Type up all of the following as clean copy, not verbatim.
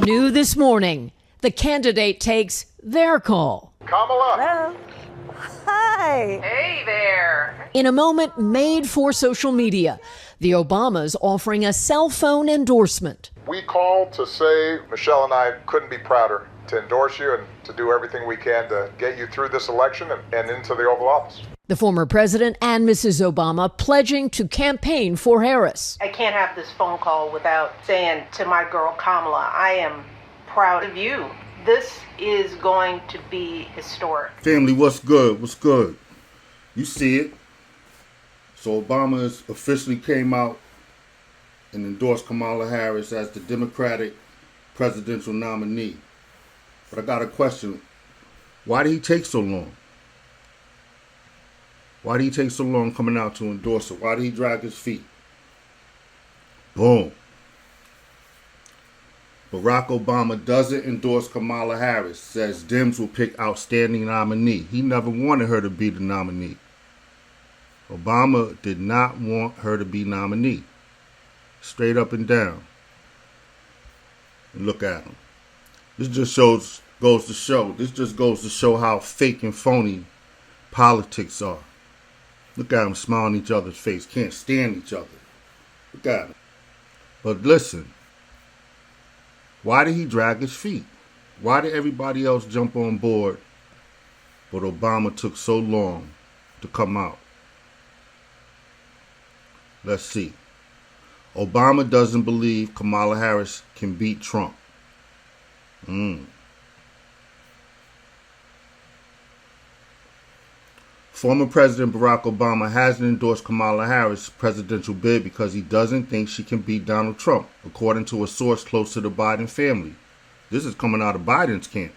New this morning, the candidate takes their call. Kamala. Hello. Hi. Hey there. In a moment made for social media, the Obamas offering a cell phone endorsement. We called to say Michelle and I couldn't be prouder to endorse you and to do everything we can to get you through this election and into the Oval Office. The former president and Mrs. Obama pledging to campaign for Harris. I can't have this phone call without saying to my girl Kamala, I am proud of you. This is going to be historic. Family, what's good? What's good? You see it. So Obama has officially came out and endorsed Kamala Harris as the Democratic presidential nominee. But I got a question. Why did he take so long? Why did he take so long coming out to endorse her? Why did he drag his feet? Boom. Barack Obama doesn't endorse Kamala Harris, says Dems will pick outstanding nominee. He never wanted her to be the nominee. Obama did not want her to be nominee. Straight up and down. And look at him. This just goes to show how fake and phony politics are. Look at them smiling in each other's face. Can't stand each other. Look at them. But listen. Why did he drag his feet? Why did everybody else jump on board, but Obama took so long to come out? Let's see. Obama doesn't believe Kamala Harris can beat Trump. Former President Barack Obama hasn't endorsed Kamala Harris' presidential bid because he doesn't think she can beat Donald Trump, according to a source close to the Biden family. This is coming out of Biden's camp.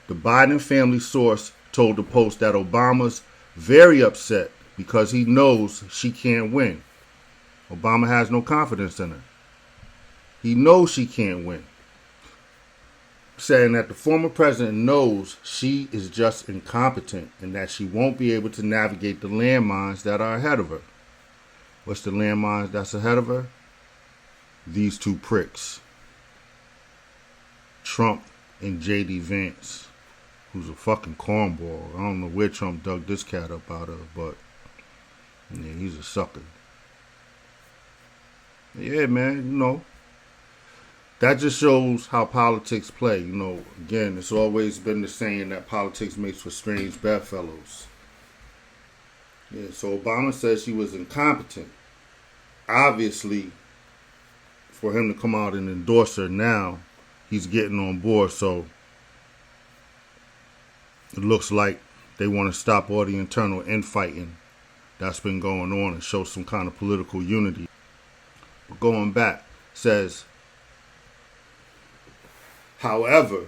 The Biden family source told the Post that Obama's very upset because he knows she can't win. Obama has no confidence in her. He knows she can't win. Saying that the former president knows she is just incompetent and that she won't be able to navigate the landmines that are ahead of her. What's the landmines that's ahead of her? These two pricks. Trump and J.D. Vance, who's a fucking cornball. I don't know where Trump dug this cat up out of, but yeah, he's a sucker. Yeah, man, that just shows how politics play. Again, it's always been the saying that politics makes for strange bedfellows. Yeah, so Obama says she was incompetent. Obviously, for him to come out and endorse her now, he's getting on board. So it looks like they want to stop all the internal infighting that's been going on and show some kind of political unity. But going back, says, however,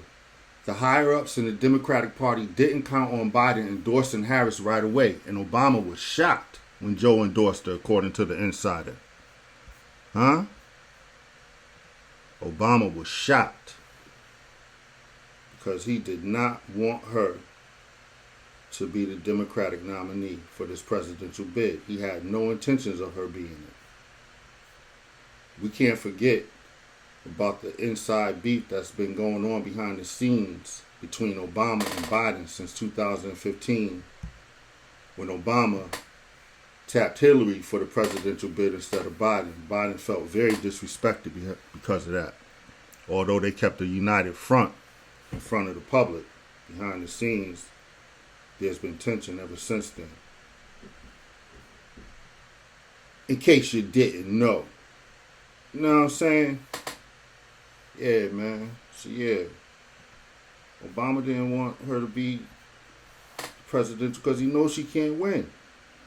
the higher-ups in the Democratic Party didn't count on Biden endorsing Harris right away, and Obama was shocked when Joe endorsed her, according to the insider. Obama was shocked because he did not want her to be the Democratic nominee for this presidential bid. He had no intentions of her being it. We can't forget about the inside beef that's been going on behind the scenes between Obama and Biden since 2015, when Obama tapped Hillary for the presidential bid instead of Biden. Biden felt very disrespected because of that. Although they kept a united front in front of the public, behind the scenes, there's been tension ever since then. In case you didn't know. You know what I'm saying? Yeah, man. So, yeah. Obama didn't want her to be presidential because he knows she can't win.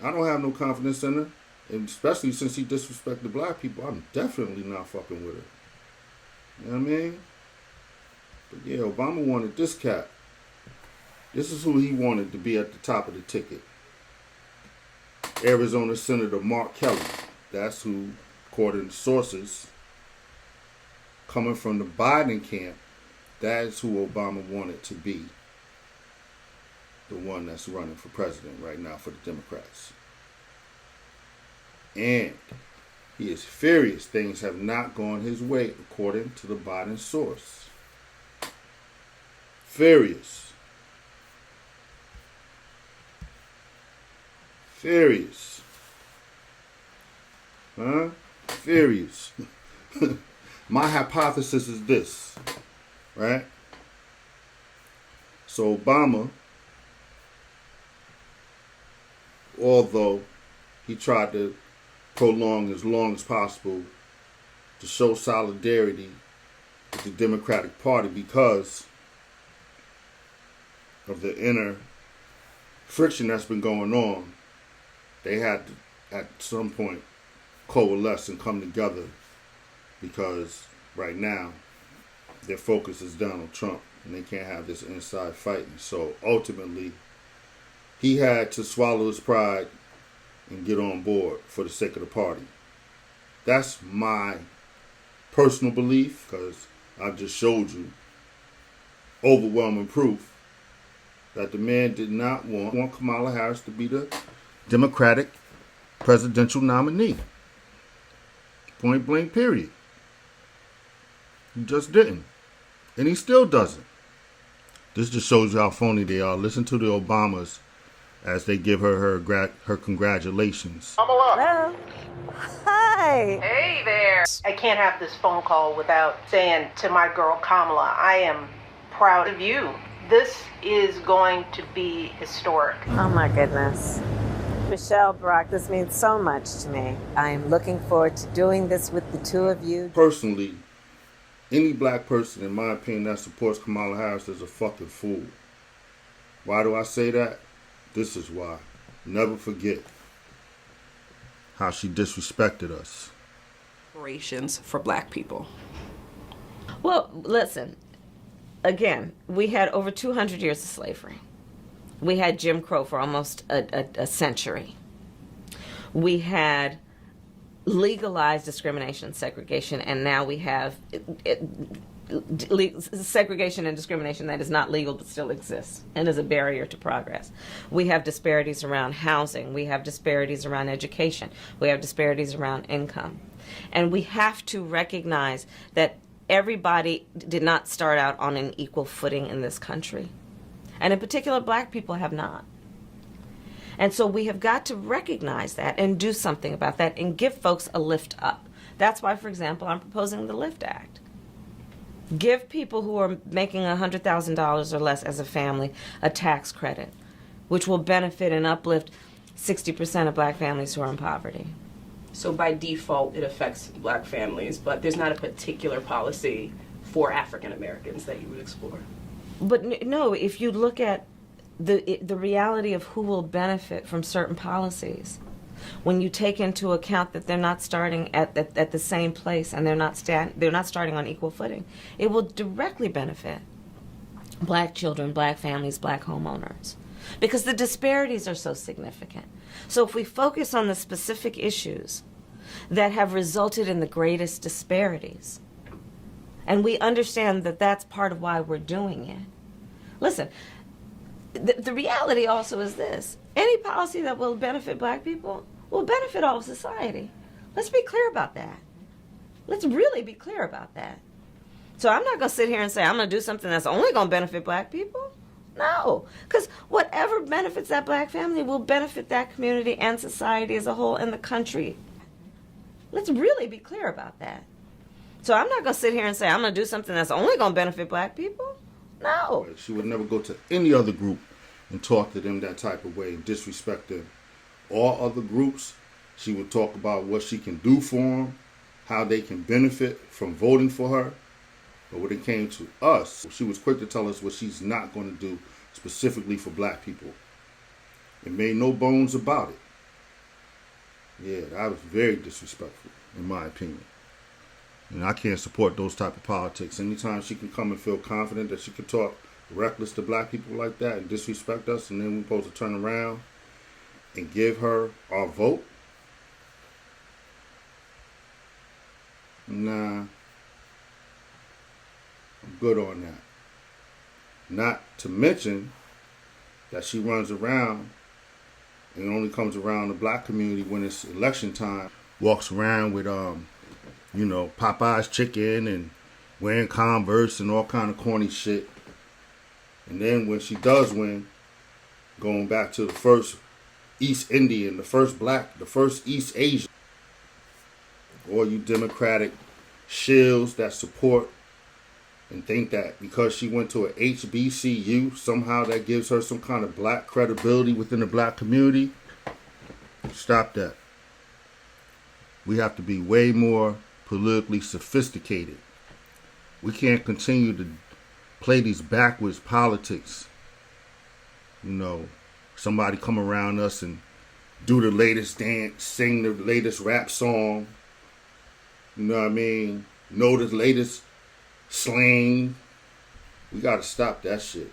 I don't have no confidence in her. And especially since he disrespected black people, I'm definitely not fucking with her. You know what I mean? But yeah, Obama wanted this cat. This is who he wanted to be at the top of the ticket. Arizona Senator Mark Kelly. That's who, according to sources coming from the Biden camp, that is who Obama wanted to be the one that's running for president right now for the Democrats. And He is furious things have not gone his way, according to the Biden source. Furious. Furious. Huh? Furious. My hypothesis is this, right? So Obama, although he tried to prolong as long as possible to show solidarity with the Democratic Party because of the inner friction that's been going on, they had to, at some point, coalesce and come together because right now their focus is Donald Trump and they can't have this inside fighting. So ultimately, he had to swallow his pride and get on board for the sake of the party. That's my personal belief, because I just showed you overwhelming proof that the man did not want Kamala Harris to be the Democratic presidential nominee. Point blank, period. He just didn't. And he still doesn't. This just shows you how phony they are. Listen to the Obamas as they give her congratulations. Kamala. Hello. Hi. Hey there. I can't have this phone call without saying to my girl Kamala, I am proud of you. This is going to be historic. Oh my goodness. Michelle, Barack, this means so much to me. I am looking forward to doing this with the two of you. Personally, any black person, in my opinion, that supports Kamala Harris is a fucking fool. Why do I say that? This is why. Never forget how she disrespected us. Reparations for black people. Well, listen, again, we had over 200 years of slavery. We had Jim Crow for almost a century. We had legalized discrimination and segregation, and now we have segregation and discrimination that is not legal but still exists and is a barrier to progress. We have disparities around housing. We have disparities around education. We have disparities around income. And we have to recognize that everybody did not start out on an equal footing in this country. And in particular, black people have not. And so we have got to recognize that and do something about that and give folks a lift up. That's why, for example, I'm proposing the LIFT Act. Give people who are making $100,000 or less as a family a tax credit, which will benefit and uplift 60% of black families who are in poverty. So by default, it affects black families, but there's not a particular policy for African Americans that you would explore. But no, if you look at the reality of who will benefit from certain policies, when you take into account that they're not starting at the same place and they're not starting on equal footing, it will directly benefit black children, black families, black homeowners, because the disparities are so significant. So if we focus on the specific issues that have resulted in the greatest disparities, and we understand that that's part of why we're doing it. Listen, the reality also is this. Any policy that will benefit black people will benefit all of society. Let's be clear about that. Let's really be clear about that. So I'm not going to sit here and say I'm going to do something that's only going to benefit black people. No, because whatever benefits that black family will benefit that community and society as a whole and the country. Let's really be clear about that. So I'm not going to sit here and say I'm going to do something that's only going to benefit black people. No. She would never go to any other group and talk to them that type of way and disrespect them. All other groups, she would talk about what she can do for them, how they can benefit from voting for her. But when it came to us, she was quick to tell us what she's not going to do specifically for black people. And made no bones about it. Yeah, that was very disrespectful, in my opinion. And I can't support those type of politics. Anytime she can come and feel confident that she can talk reckless to black people like that and disrespect us, and then we're supposed to turn around and give her our vote? Nah. I'm good on that. Not to mention that she runs around and only comes around the black community when it's election time walks around with Popeye's chicken and wearing Converse and all kind of corny shit. And then when she does win, going back to the first East Indian, the first black, the first East Asian, all you Democratic shills that support and think that because she went to a HBCU, somehow that gives her some kind of black credibility within the black community. Stop that. We have to be way more politically sophisticated. We can't continue to play these backwards politics. Somebody come around us and do the latest dance, sing the latest rap song. You know what I mean? Know the latest slang. We got to stop that shit.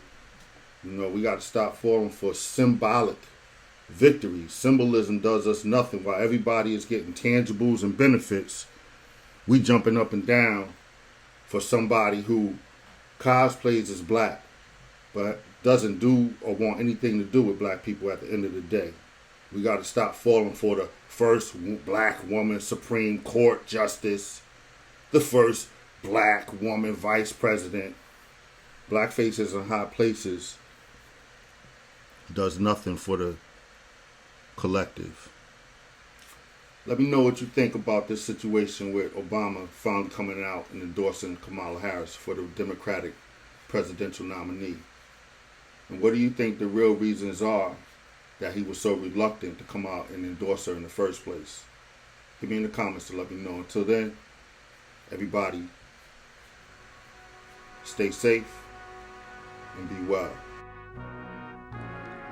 We got to stop falling for symbolic victories. Symbolism does us nothing. While everybody is getting tangibles and benefits, we jumping up and down for somebody who cosplays as black, but doesn't do or want anything to do with black people at the end of the day. We got to stop falling for the first black woman Supreme Court justice, the first black woman vice president. Black faces in high places does nothing for the collective. Let me know what you think about this situation with Obama finally coming out and endorsing Kamala Harris for the Democratic presidential nominee. And what do you think the real reasons are that he was so reluctant to come out and endorse her in the first place? Give me in the comments to let me know. Until then, everybody stay safe and be well.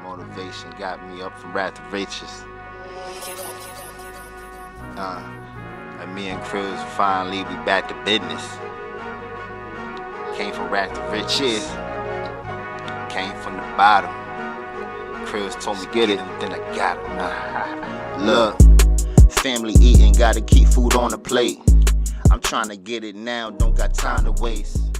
Motivation got me up from wrath to riches. And me and Cruz finally be back to business. Came from wrath to riches. Came from the bottom. Cruz told me get it, and then I got it. Look, family eating, gotta keep food on the plate. I'm trying to get it now, don't got time to waste.